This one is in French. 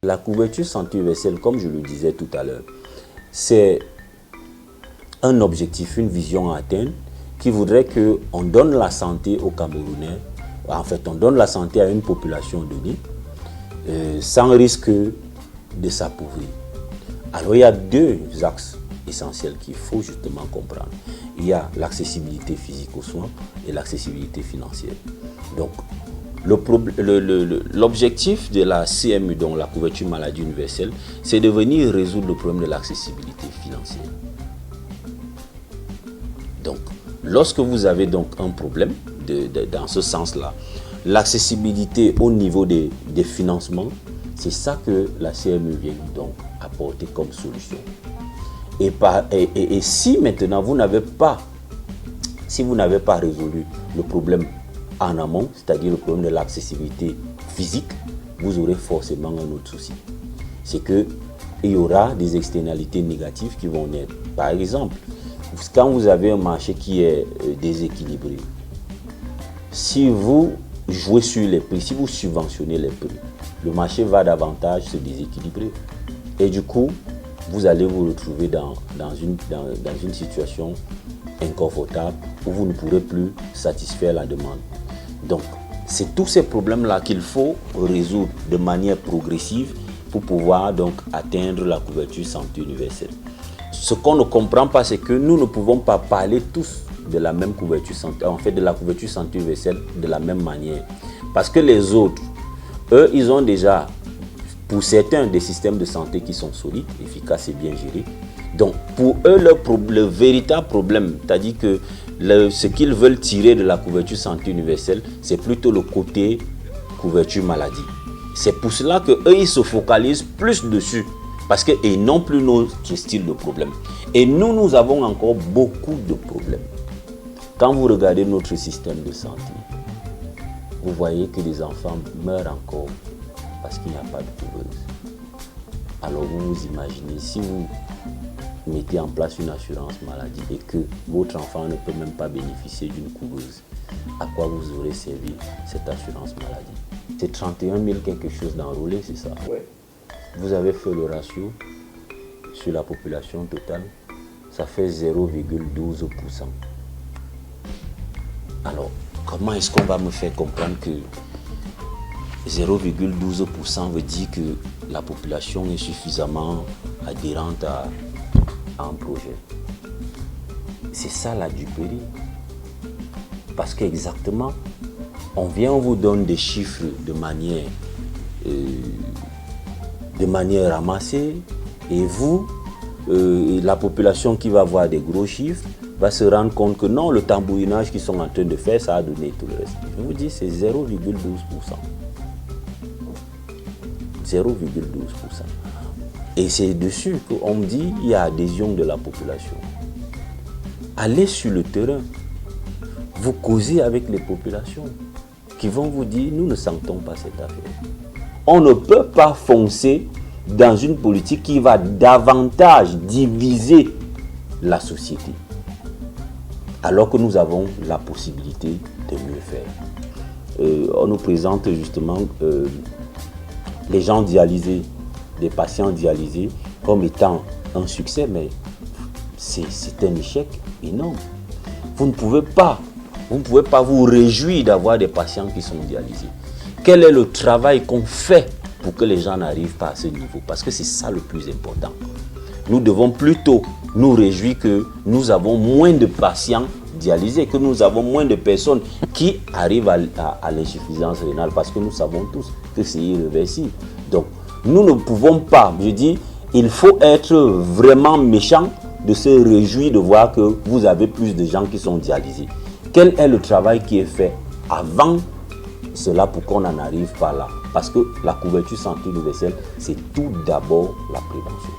La couverture santé universelle, comme je le disais tout à l'heure, c'est un objectif, une vision à atteindre qui voudrait qu'on donne la santé aux Camerounais. En fait, on donne la santé à une population donnée sans risque de s'appauvrir. Alors, il y a deux axes essentiels qu'il faut justement comprendre. Il y a l'accessibilité physique aux soins et l'accessibilité financière. Donc, l'objectif de la CMU, donc la couverture maladie universelle, c'est de venir résoudre le problème de l'accessibilité financière. Donc, lorsque vous avez donc un problème dans ce sens-là, l'accessibilité au niveau des financements, c'est ça que la CMU vient donc apporter comme solution. Et si maintenant vous n'avez pas résolu le problème en amont, c'est-à-dire le problème de l'accessibilité physique, vous aurez forcément un autre souci. C'est qu'il y aura des externalités négatives qui vont naître. Par exemple, quand vous avez un marché qui est déséquilibré, si vous jouez sur les prix, si vous subventionnez les prix, le marché va davantage se déséquilibrer. Et du coup, vous allez vous retrouver dans une situation inconfortable où vous ne pourrez plus satisfaire la demande. Donc, c'est tous ces problèmes-là qu'il faut résoudre de manière progressive pour pouvoir donc atteindre la couverture santé universelle. Ce qu'on ne comprend pas, c'est que nous ne pouvons pas parler tous de la même couverture santé, en fait de la couverture santé universelle de la même manière. Parce que les autres, eux, ils ont déjà, pour certains, des systèmes de santé qui sont solides, efficaces et bien gérés. Donc, pour eux, le véritable problème, c'est-à-dire que ce qu'ils veulent tirer de la couverture santé universelle, c'est plutôt le côté couverture maladie. C'est pour cela qu'eux, ils se focalisent plus dessus, parce qu'ils n'ont plus notre style de problème. Et nous avons encore beaucoup de problèmes. Quand vous regardez notre système de santé, vous voyez que les enfants meurent encore parce qu'il n'y a pas de couveuse. Alors vous vous imaginez, si vous mettez en place une assurance maladie et que votre enfant ne peut même pas bénéficier d'une couveuse, à quoi vous aurez servi cette assurance maladie? C'est 31 000 quelque chose d'enrôlés, c'est ça? Oui. Vous avez fait le ratio sur la population totale, ça fait 0,12%. Alors, comment est-ce qu'on va me faire comprendre que 0,12% veut dire que la population est suffisamment adhérente à un projet? C'est ça la duperie. Parce qu'exactement, on vous donne des chiffres de manière ramassée, et vous, la population qui va voir des gros chiffres, va se rendre compte que non, le tambourinage qu'ils sont en train de faire, ça a donné tout le reste. Je vous dis, c'est 0,12%. 0,12%. Et c'est dessus qu'on me dit qu'il y a adhésion de la population. Allez sur le terrain, vous causez avec les populations qui vont vous dire, nous ne sentons pas cette affaire. On ne peut pas foncer dans une politique qui va davantage diviser la société, alors que nous avons la possibilité de mieux faire. On nous présente justement les gens dialysés, des patients dialysés, comme étant un succès, mais c'est un échec énorme. Vous ne pouvez pas vous réjouir d'avoir des patients qui sont dialysés. Quel est le travail qu'on fait pour que les gens n'arrivent pas à ce niveau? Parce que c'est ça le plus important. Nous devons plutôt nous réjouir que nous avons moins de patients dialysés, que nous avons moins de personnes qui arrivent à l'insuffisance rénale, parce que nous savons tous que c'est irréversible. Donc, nous ne pouvons pas, je dis, il faut être vraiment méchant de se réjouir de voir que vous avez plus de gens qui sont dialysés. Quel est le travail qui est fait avant cela pour qu'on n'en arrive pas là? Parce que la couverture santé universelle, c'est tout d'abord la prévention.